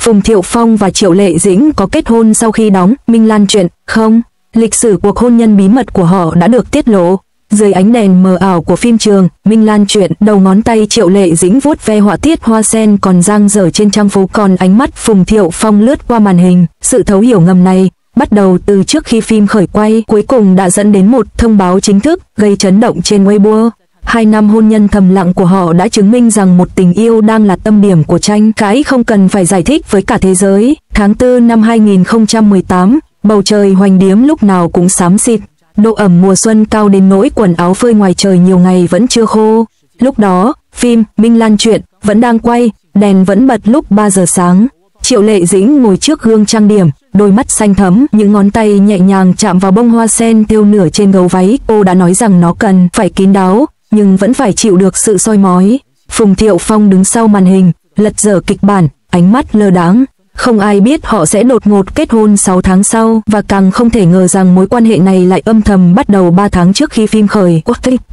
Phùng Thiệu Phong và Triệu Lệ Dĩnh có kết hôn sau khi đóng Minh Lan truyện không? Lịch sử cuộc hôn nhân bí mật của họ đã được tiết lộ. Dưới ánh đèn mờ ảo của phim trường Minh Lan truyện, đầu ngón tay Triệu Lệ Dĩnh vuốt ve họa tiết hoa sen còn dang dở trên trang phục, còn ánh mắt Phùng Thiệu Phong lướt qua màn hình. Sự thấu hiểu ngầm này bắt đầu từ trước khi phim khởi quay, cuối cùng đã dẫn đến một thông báo chính thức gây chấn động trên Weibo. 2 năm hôn nhân thầm lặng của họ đã chứng minh rằng một tình yêu đang là tâm điểm của tranh cãi không cần phải giải thích với cả thế giới. Tháng 4 năm 2018, bầu trời Hoành Điếm lúc nào cũng xám xịt. Độ ẩm mùa xuân cao đến nỗi quần áo phơi ngoài trời nhiều ngày vẫn chưa khô. Lúc đó, phim Minh Lan truyện vẫn đang quay, đèn vẫn bật lúc 3 giờ sáng. Triệu Lệ Dĩnh ngồi trước gương trang điểm, đôi mắt xanh thẫm, những ngón tay nhẹ nhàng chạm vào bông hoa sen thêu nửa trên gấu váy. Cô đã nói rằng nó cần phải kín đáo, nhưng vẫn phải chịu được sự soi mói. Phùng Thiệu Phong đứng sau màn hình, lật dở kịch bản, ánh mắt lơ đãng. Không ai biết họ sẽ đột ngột kết hôn 6 tháng sau, và càng không thể ngờ rằng mối quan hệ này lại âm thầm bắt đầu 3 tháng trước khi phim khởi.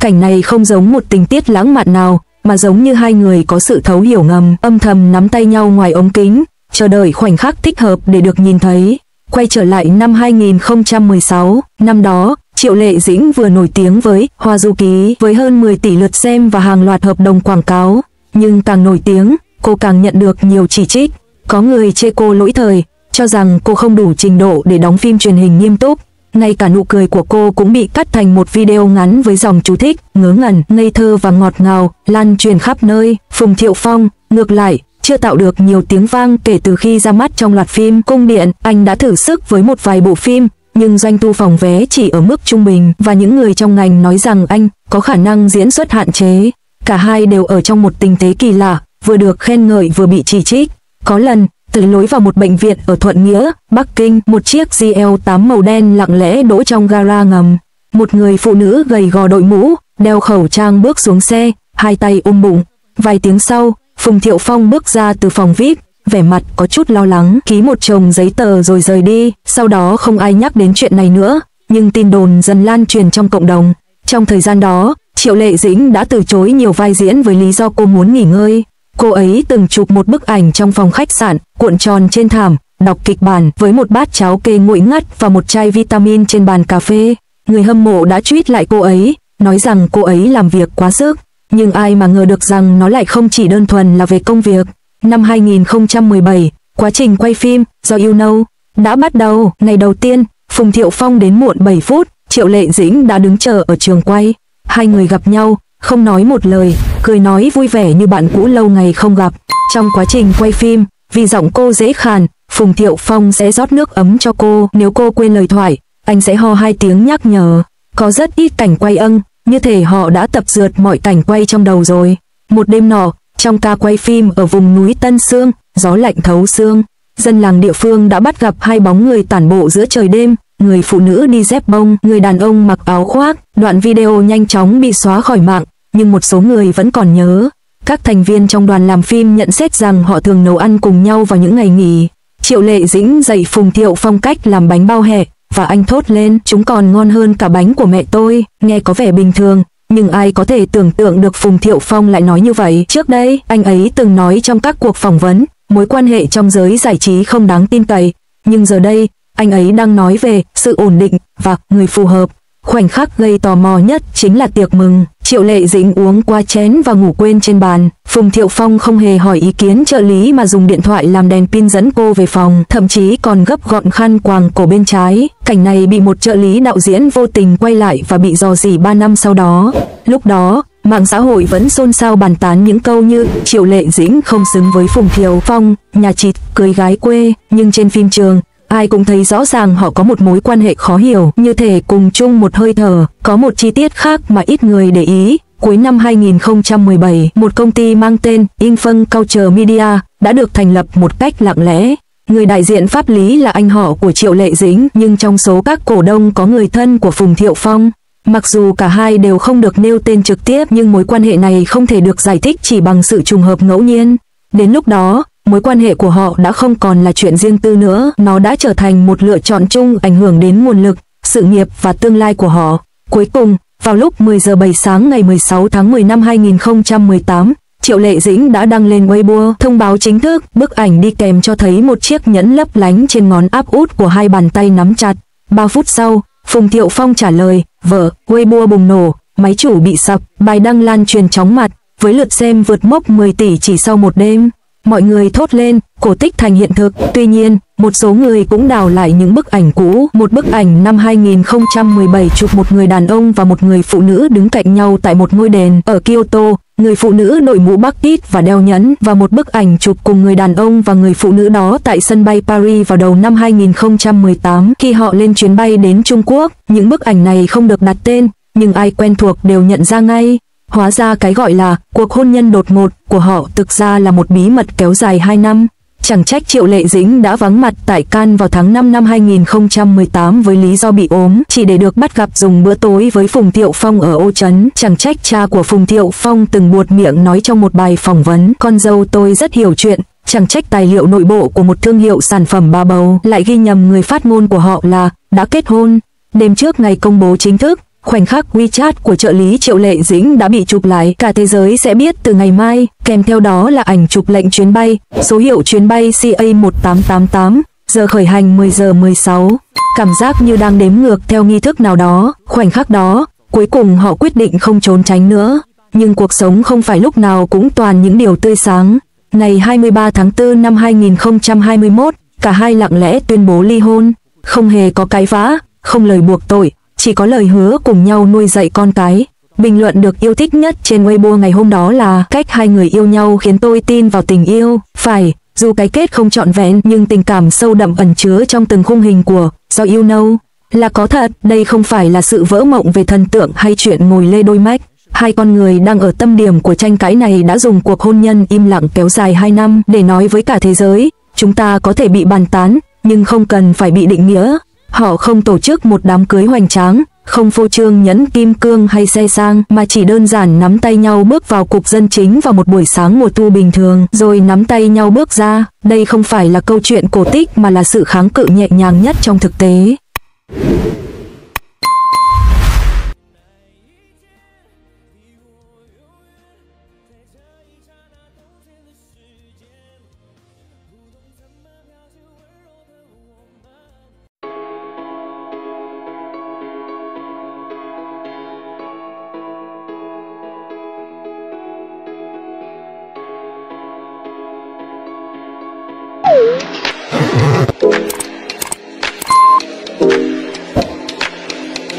Cảnh này không giống một tình tiết lãng mạn nào, mà giống như hai người có sự thấu hiểu ngầm, âm thầm nắm tay nhau ngoài ống kính, chờ đợi khoảnh khắc thích hợp để được nhìn thấy. Quay trở lại năm 2016, năm đó, Triệu Lệ Dĩnh vừa nổi tiếng với Hoa Du Ký với hơn 10 tỷ lượt xem và hàng loạt hợp đồng quảng cáo. Nhưng càng nổi tiếng, cô càng nhận được nhiều chỉ trích. Có người chê cô lỗi thời, cho rằng cô không đủ trình độ để đóng phim truyền hình nghiêm túc. Ngay cả nụ cười của cô cũng bị cắt thành một video ngắn với dòng chú thích, ngớ ngẩn, ngây thơ và ngọt ngào, lan truyền khắp nơi. Phùng Thiệu Phong, ngược lại, chưa tạo được nhiều tiếng vang kể từ khi ra mắt trong loạt phim Cung Điện. Anh đã thử sức với một vài bộ phim, nhưng doanh thu phòng vé chỉ ở mức trung bình, và những người trong ngành nói rằng anh có khả năng diễn xuất hạn chế. Cả hai đều ở trong một tình thế kỳ lạ, vừa được khen ngợi vừa bị chỉ trích. Có lần, từ lối vào một bệnh viện ở Thuận Nghĩa, Bắc Kinh, một chiếc GL8 màu đen lặng lẽ đỗ trong gara ngầm. Một người phụ nữ gầy gò đội mũ, đeo khẩu trang bước xuống xe, hai tay ôm bụng. Vài tiếng sau, Phùng Thiệu Phong bước ra từ phòng VIP, vẻ mặt có chút lo lắng, ký một chồng giấy tờ rồi rời đi. Sau đó không ai nhắc đến chuyện này nữa, nhưng tin đồn dần lan truyền trong cộng đồng. Trong thời gian đó, Triệu Lệ Dĩnh đã từ chối nhiều vai diễn với lý do cô muốn nghỉ ngơi. Cô ấy từng chụp một bức ảnh trong phòng khách sạn, cuộn tròn trên thảm, đọc kịch bản với một bát cháo kê nguội ngắt và một chai vitamin trên bàn cà phê. Người hâm mộ đã tweet lại cô ấy, nói rằng cô ấy làm việc quá sức. Nhưng ai mà ngờ được rằng nó lại không chỉ đơn thuần là về công việc. Năm 2017, quá trình quay phim Do You Know đã bắt đầu. Ngày đầu tiên, Phùng Thiệu Phong đến muộn 7 phút, Triệu Lệ Dĩnh đã đứng chờ ở trường quay. Hai người gặp nhau, không nói một lời, cười nói vui vẻ như bạn cũ lâu ngày không gặp. Trong quá trình quay phim, vì giọng cô dễ khàn, Phùng Thiệu Phong sẽ rót nước ấm cho cô. Nếu cô quên lời thoại, anh sẽ ho 2 tiếng nhắc nhở. Có rất ít cảnh quay âng, như thể họ đã tập dượt mọi cảnh quay trong đầu rồi. Một đêm nọ, trong ca quay phim ở vùng núi Tân Sương, gió lạnh thấu xương, dân làng địa phương đã bắt gặp hai bóng người tản bộ giữa trời đêm. Người phụ nữ đi dép bông, người đàn ông mặc áo khoác. Đoạn video nhanh chóng bị xóa khỏi mạng, nhưng một số người vẫn còn nhớ. Các thành viên trong đoàn làm phim nhận xét rằng họ thường nấu ăn cùng nhau vào những ngày nghỉ. Triệu Lệ Dĩnh dạy Phùng Thiệu Phong cách làm bánh bao hẹ, và anh thốt lên, chúng còn ngon hơn cả bánh của mẹ tôi. Nghe có vẻ bình thường, nhưng ai có thể tưởng tượng được Phùng Thiệu Phong lại nói như vậy. Trước đây, anh ấy từng nói trong các cuộc phỏng vấn, mối quan hệ trong giới giải trí không đáng tin cậy. Nhưng giờ đây, anh ấy đang nói về sự ổn định và người phù hợp. Khoảnh khắc gây tò mò nhất chính là tiệc mừng. Triệu Lệ Dĩnh uống qua chén và ngủ quên trên bàn. Phùng Thiệu Phong không hề hỏi ý kiến trợ lý mà dùng điện thoại làm đèn pin dẫn cô về phòng, thậm chí còn gấp gọn khăn quàng cổ bên trái. Cảnh này bị một trợ lý đạo diễn vô tình quay lại và bị rò rỉ 3 năm sau đó. Lúc đó, mạng xã hội vẫn xôn xao bàn tán những câu như Triệu Lệ Dĩnh không xứng với Phùng Thiệu Phong, nhà chịt, cưới gái quê. Nhưng trên phim trường, ai cũng thấy rõ ràng họ có một mối quan hệ khó hiểu, như thể cùng chung một hơi thở. Có một chi tiết khác mà ít người để ý. Cuối năm 2017, một công ty mang tên Infunk Culture Media đã được thành lập một cách lặng lẽ. Người đại diện pháp lý là anh họ của Triệu Lệ Dĩnh, nhưng trong số các cổ đông có người thân của Phùng Thiệu Phong. Mặc dù cả hai đều không được nêu tên trực tiếp, nhưng mối quan hệ này không thể được giải thích chỉ bằng sự trùng hợp ngẫu nhiên. Đến lúc đó, mối quan hệ của họ đã không còn là chuyện riêng tư nữa, nó đã trở thành một lựa chọn chung ảnh hưởng đến nguồn lực, sự nghiệp và tương lai của họ. Cuối cùng, vào lúc 10 giờ 7 sáng ngày 16 tháng 10 năm 2018, Triệu Lệ Dĩnh đã đăng lên Weibo thông báo chính thức, bức ảnh đi kèm cho thấy một chiếc nhẫn lấp lánh trên ngón áp út của hai bàn tay nắm chặt. 3 phút sau, Phùng Thiệu Phong trả lời, vợ, Weibo bùng nổ, máy chủ bị sập, bài đăng lan truyền chóng mặt, với lượt xem vượt mốc 10 tỷ chỉ sau một đêm. Mọi người thốt lên, cổ tích thành hiện thực. Tuy nhiên, một số người cũng đào lại những bức ảnh cũ. Một bức ảnh năm 2017 chụp một người đàn ông và một người phụ nữ đứng cạnh nhau tại một ngôi đền ở Kyoto. Người phụ nữ đội mũ bucket và đeo nhẫn, và một bức ảnh chụp cùng người đàn ông và người phụ nữ đó tại sân bay Paris vào đầu năm 2018 khi họ lên chuyến bay đến Trung Quốc. Những bức ảnh này không được đặt tên, nhưng ai quen thuộc đều nhận ra ngay. Hóa ra cái gọi là cuộc hôn nhân đột ngột của họ thực ra là một bí mật kéo dài 2 năm. Chẳng trách Triệu Lệ Dĩnh đã vắng mặt tại Cannes vào tháng 5 năm 2018 với lý do bị ốm, chỉ để được bắt gặp dùng bữa tối với Phùng Thiệu Phong ở Ô Trấn. Chẳng trách cha của Phùng Thiệu Phong từng buột miệng nói trong một bài phỏng vấn, con dâu tôi rất hiểu chuyện. Chẳng trách tài liệu nội bộ của một thương hiệu sản phẩm bà bầu lại ghi nhầm người phát ngôn của họ là đã kết hôn. Đêm trước ngày công bố chính thức, khoảnh khắc WeChat của trợ lý Triệu Lệ Dĩnh đã bị chụp lại, cả thế giới sẽ biết từ ngày mai, kèm theo đó là ảnh chụp lệnh chuyến bay, số hiệu chuyến bay CA1888, giờ khởi hành 10 giờ 16. Cảm giác như đang đếm ngược theo nghi thức nào đó, khoảnh khắc đó, cuối cùng họ quyết định không trốn tránh nữa. Nhưng cuộc sống không phải lúc nào cũng toàn những điều tươi sáng. Ngày 23 tháng 4 năm 2021, cả hai lặng lẽ tuyên bố ly hôn, không hề có cãi vã, không lời buộc tội, chỉ có lời hứa cùng nhau nuôi dạy con cái. Bình luận được yêu thích nhất trên Weibo ngày hôm đó là cách hai người yêu nhau khiến tôi tin vào tình yêu. Phải, dù cái kết không trọn vẹn nhưng tình cảm sâu đậm ẩn chứa trong từng khung hình của Do You Know là có thật. Đây không phải là sự vỡ mộng về thần tượng hay chuyện ngồi lê đôi mách. Hai con người đang ở tâm điểm của tranh cãi này đã dùng cuộc hôn nhân im lặng kéo dài 2 năm để nói với cả thế giới, chúng ta có thể bị bàn tán, nhưng không cần phải bị định nghĩa. Họ không tổ chức một đám cưới hoành tráng, không phô trương nhẫn kim cương hay xe sang, mà chỉ đơn giản nắm tay nhau bước vào cục dân chính vào một buổi sáng mùa thu bình thường, rồi nắm tay nhau bước ra. Đây không phải là câu chuyện cổ tích mà là sự kháng cự nhẹ nhàng nhất trong thực tế.